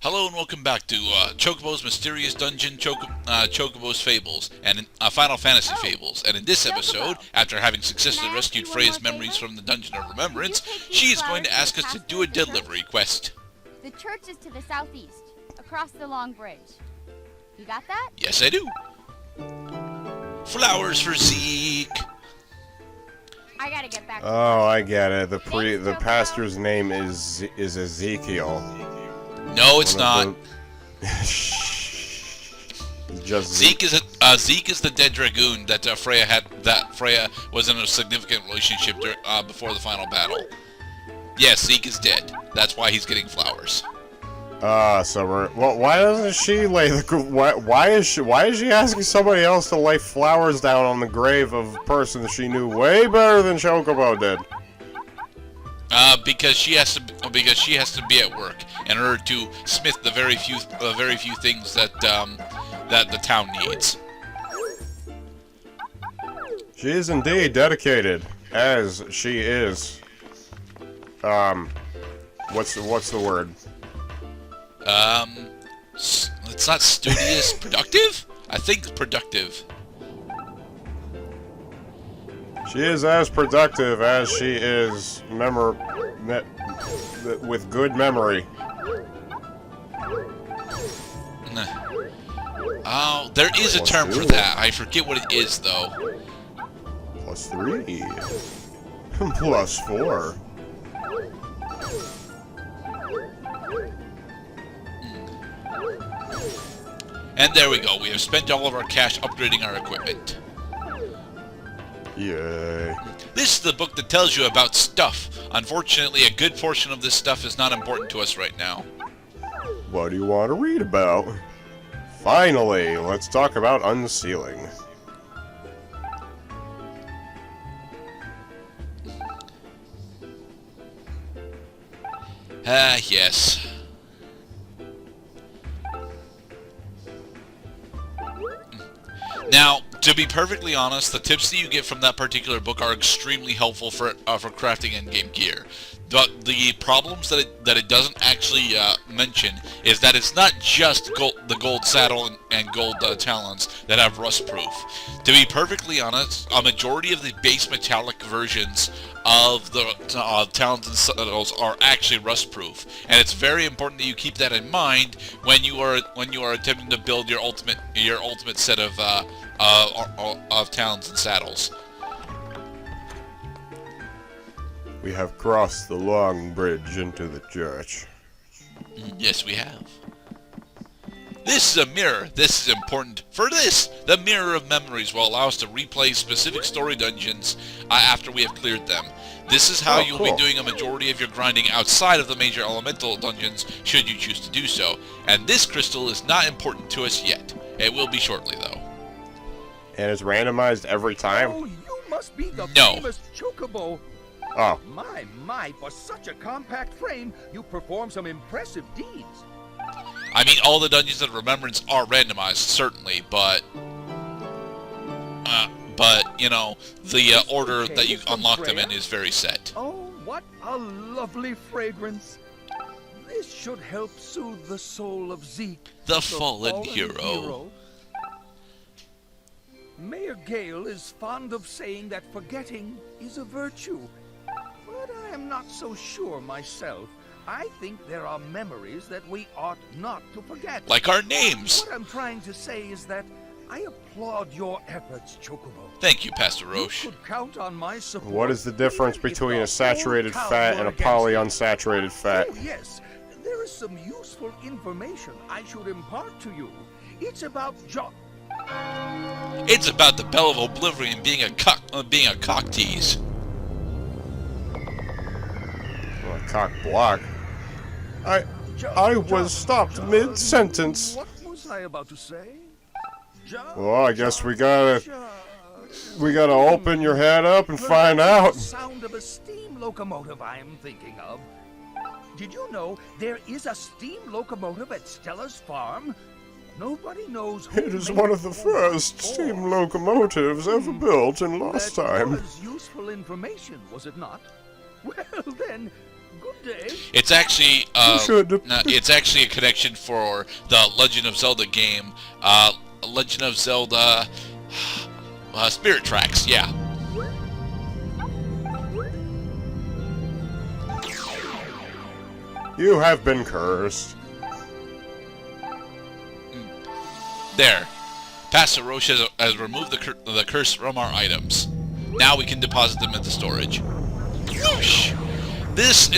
Hello and welcome back to Chocobo's Mysterious Dungeon, Chocobo's Fables, and Final Fantasy Fables. And in this episode, after having successfully rescued Freya's memories from the Dungeon of Remembrance, she is going to ask us to do a delivery quest. The church is to the southeast, across the long bridge. You got that? Yes, I do. Flowers for Zeke. I gotta get back to Oh, I get it. The pastor's name is Ezekiel. No, it's not. Just Zeke is the dead dragoon that Freya had. That Freya was in a significant relationship before the final battle. Yes, Zeke is dead. That's why he's getting flowers. So we're why doesn't she lay the why is she asking somebody else to lay flowers down on the grave of a person that she knew way better than Chocobo did? Because she has to be at work in order to smith the very few things that that the town needs. She is indeed dedicated, as she is. What's the word? It's not studious. Productive? I think productive. She is as productive as she is with good memory. Oh, there is a term for that. I forget what it is, though. +3. +4. And there we go. We have spent all of our cash upgrading our equipment. Yay. This is the book that tells you about stuff. Unfortunately, a good portion of this stuff is not important to us right now. What do you want to read about? Finally, let's talk about unsealing. Yes. Now, to be perfectly honest, the tips that you get from that particular book are extremely helpful for crafting endgame gear. But the problems that it doesn't actually mention is that it's not just the gold saddle and gold talons that have rust proof. To be perfectly honest, a majority of the base metallic versions of the talons and saddles are actually rust proof, and it's very important that you keep that in mind when you are attempting to build your ultimate set of talons and saddles. We have crossed the long bridge into the church. Yes, we have. This is a mirror. This is important. For this, the Mirror of Memories will allow us to replay specific story dungeons after we have cleared them. This is how you'll be doing a majority of your grinding outside of the major elemental dungeons, should you choose to do so. And this crystal is not important to us yet. It will be shortly, though. And it's randomized every time? Oh, you must be the No. famous Chocobo. Oh. My, for such a compact frame, you perform some impressive deeds. I mean, all the dungeons of Remembrance are randomized, certainly, but you know, the order that you unlock them in is very set. Oh, what a lovely fragrance. This should help soothe the soul of Zeke, The fallen hero. Mayor Gale is fond of saying that forgetting is a virtue. But I am not so sure myself. I think there are memories that we ought not to forget. Like our names. What I'm trying to say is that I applaud your efforts, Chocobo. Thank you, Pastor Roche. You could count on my support. What is the difference even if between the a saturated whole fat town and a were against you. polyunsaturated fat? Oh, yes. There is some useful information I should impart to you. It's about It's about the Bell of Oblivion being a cock tease. Well, a cock block. I was stopped mid-sentence. What was I about to say? Well, I guess we gotta open your head up and find out. The sound of a steam locomotive I am thinking of. Did you know there is a steam locomotive at Stella's farm? Nobody knows who It is made one of the it first or- steam locomotives ever built in lost That time. was useful information, was it not? Well then, Good day. It's actually should. it's actually a connection for the Legend of Zelda game, Legend of Zelda Spirit Tracks. Yeah. You have been cursed. There. Pastor Roche has removed the curse from our items. Now we can deposit them into storage. Whoosh! This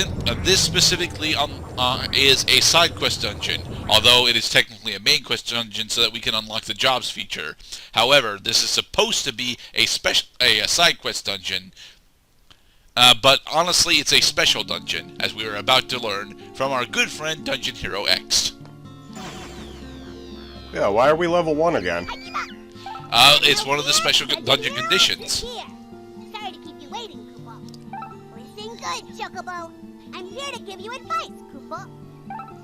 specifically is a side quest dungeon, although it is technically a main quest dungeon so that we can unlock the jobs feature. However, this is supposed to be a side quest dungeon, but honestly it's a special dungeon, as we are about to learn from our good friend Dungeon Hero X. Yeah, why are we level 1 again? It's one of the special dungeon conditions. Sorry to keep you waiting, Koopa. Listen good, Chocobo. I'm here to give you advice, Koopa.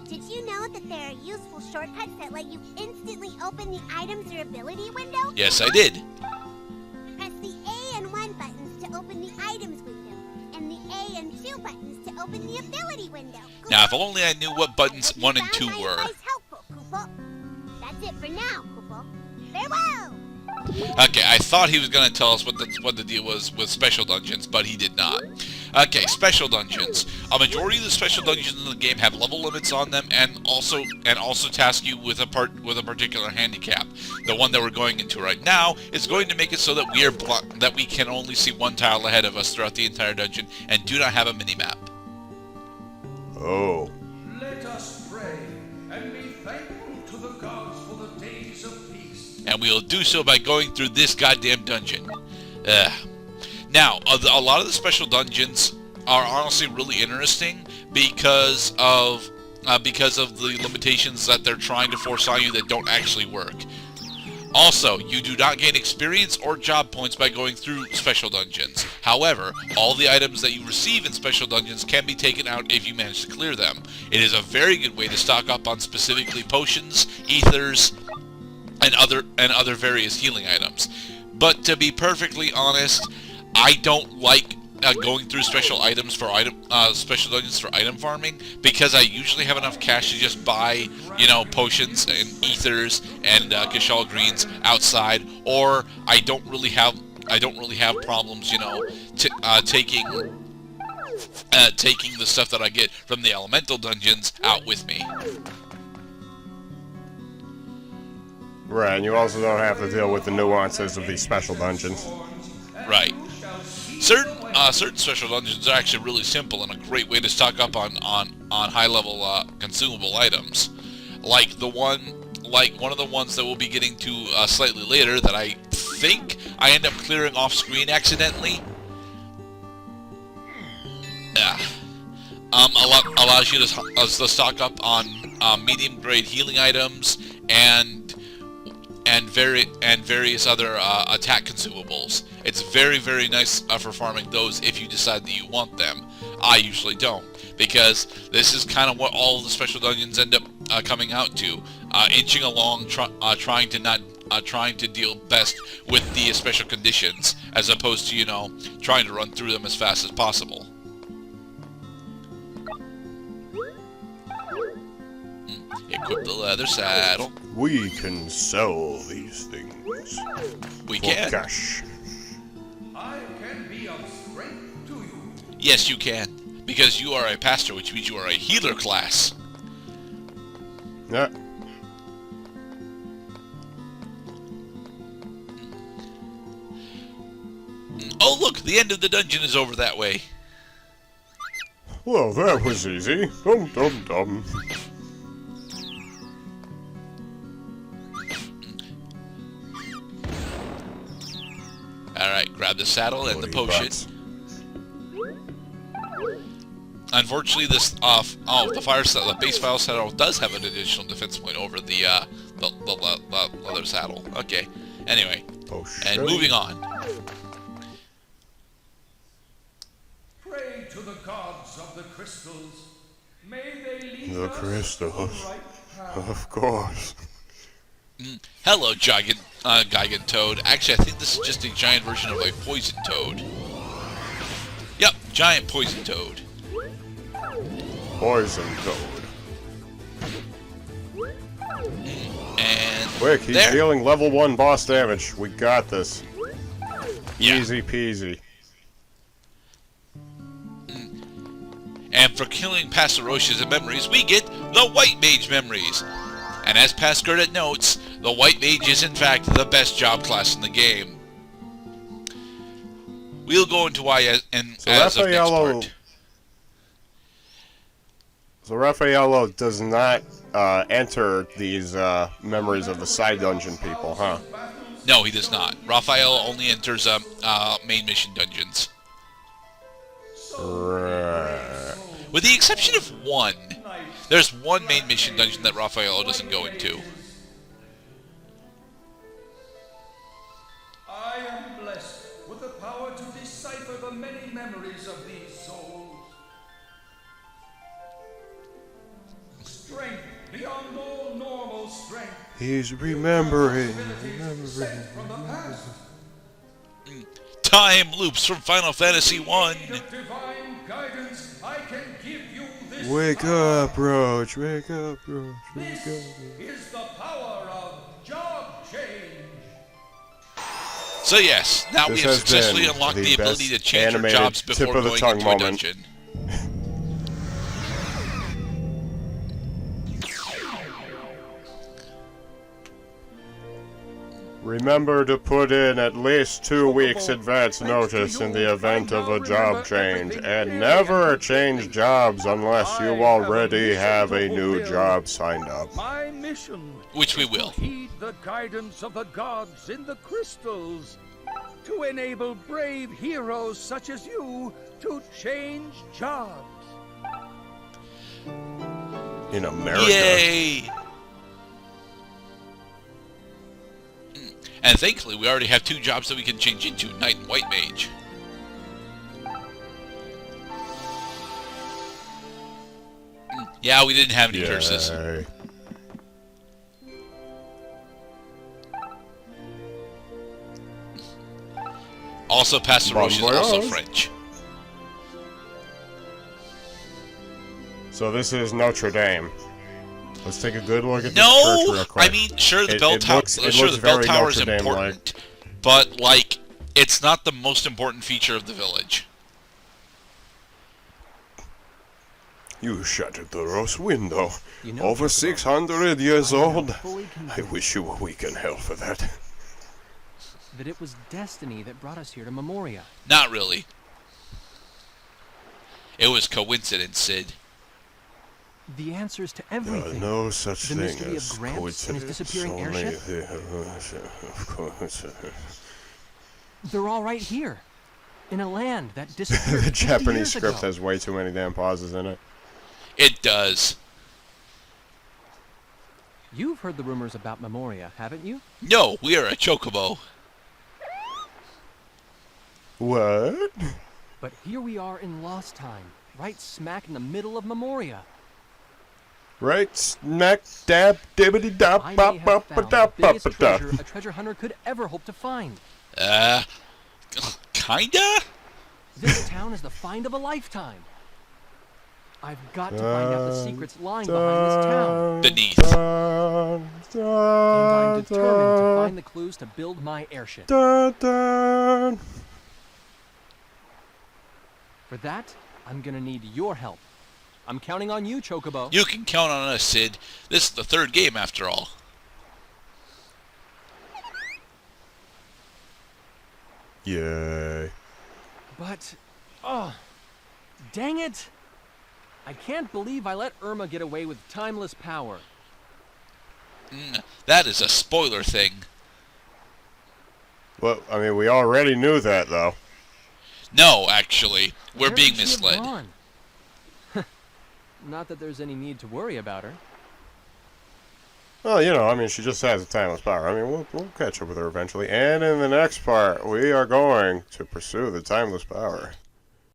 Did you know that there are useful shortcuts that let you instantly open the items or ability window? Yes, I did. Press the A and 1 buttons to open the items window, and the A and 2 buttons to open the ability window. Koopa. Now, if only I knew what buttons 1 and 2 were. Helpful, Koopa. That's it for now, Koopa. Farewell! Okay, I thought he was going to tell us what the deal was with special dungeons, but he did not. Okay, special dungeons. A majority of the special dungeons in the game have level limits on them, and also task you with a particular handicap. The one that we're going into right now is going to make it so that we can only see one tile ahead of us throughout the entire dungeon and do not have a mini-map. Oh. Let us pray and be thankful to the gods for the days of peace. And we'll do so by going through this goddamn dungeon. Now, a lot of the special dungeons are honestly really interesting because of the limitations that they're trying to force on you that don't actually work. Also, you do not gain experience or job points by going through special dungeons. However, all the items that you receive in special dungeons can be taken out if you manage to clear them. It is a very good way to stock up on specifically potions, ethers, and other various healing items. But to be perfectly honest, I don't like going through special dungeons for item farming, because I usually have enough cash to just buy, potions and ethers and Kashal greens outside, or I don't really have problems, taking the stuff that I get from the elemental dungeons out with me. Right, and you also don't have to deal with the nuances of these special dungeons. Right. Certain special dungeons are actually really simple and a great way to stock up on high-level consumable items, like one of the ones that we'll be getting to slightly later that I think I end up clearing off screen accidentally. Allows you to stock up on medium grade healing items and various other attack consumables. It's very, very nice for farming those if you decide that you want them. I usually don't, because this is kind of what all of the special dungeons end up coming out to, inching along, trying to deal best with the special conditions, as opposed to trying to run through them as fast as possible. Equip the leather saddle. We can sell these things. We for can. cash. I can be of strength to you. Yes, you can, because you are a pastor, which means you are a healer class. Yeah. Oh, look, the end of the dungeon is over that way. Well, that was easy. Dum dum dum. Alright, grab the saddle and the Bloody potion. butts. Unfortunately, the base fire saddle does have an additional defense point over the leather saddle. Okay, anyway, Potion. and moving on. Pray to the gods of the crystals. May they lead The us crystals. to the right path. Of course. Hello, Gigant Toad. Actually, I think this is just a giant version of a poison toad. Yep, giant poison toad. poison code. And Quick, he's there. dealing level 1 boss damage. We got this. Yeah. Easy peasy. And for killing Passerocious and memories, we get the White Mage memories. And as Passkirtit notes, the White Mage is in fact the best job class in the game. We'll go into why as of next part. So Raffaello does not enter these memories of the side dungeon people, huh? No, he does not. Raphael only enters main mission dungeons. Right. With the exception of one. There's one main mission dungeon that Raphael doesn't go into. I am blessed with the power to decipher the many memories of these souls. Strength beyond all normal strength. He's remembering. Sent from the past. Time loops from Final Fantasy 1. Of divine guidance, I can give you this Wake power. up, Roach. Wake up, Roach. Wake up. This is the power of job change. So yes, now we This have has successfully been unlocked the the ability to best change our animated jobs tip before of the going tongue into moment. a dungeon. Remember to put in at least 2 weeks advance notice in the event of a job change, and never change jobs unless you already have a new job signed up. My mission, Which we will. heed the guidance of the gods in the crystals, to enable brave heroes such as you to change jobs. In America. Yay! And thankfully, we already have 2 jobs that we can change into, Knight and White Mage. Yeah, we didn't have any curses. Yay. Also, Passerocious is Bon also voyage. French. So this is Notre Dame. Let's take a good look at this church No, real quick. I mean, sure, the It- bell it tower. looks- it Sure, looks the bell very tower is Notre Dame-like. important, but like, it's not the most important feature of the village. You shattered the rose window. You know, Over Chocobo, 600 years I am old. fully I convinced wish you were weak in hell for that. that it was destiny that brought us here to Memoria. Not really. It was coincidence, Sid. The answers to There are everything. no such The thing mystery of as Gramps and his coincidence. disappearing Only airship? of course. They're all right here, in a land that disappeared The 50 Japanese years script ago. has way too many damn pauses in it. It does. You've heard the rumors about Memoria, haven't you? No, we are a Chocobo. What? But here we are in Lost Time, right smack in the middle of Memoria. Right smack dab dibbity dop I may bop have bop found dop the bop biggest dop. treasure a treasure hunter could ever hope to find. Kinda? This town is the find of a lifetime. I've got to find out the secrets lying behind this town. Beneath. And I'm determined to find the clues to build my airship. Dun. For that, I'm gonna need your help. I'm counting on you, Chocobo. You can count on us, Sid. This is the 3rd game, after all. Yay. But, oh, dang it! I can't believe I let Irma get away with timeless power. That is a spoiler thing. Well, I mean, we already knew that, though. No, actually. We're Where being could she have misled. gone? Not that there's any need to worry about her. Well, you know, I mean, she just has a timeless power. I mean, we'll catch up with her eventually. And in the next part, we are going to pursue the timeless power.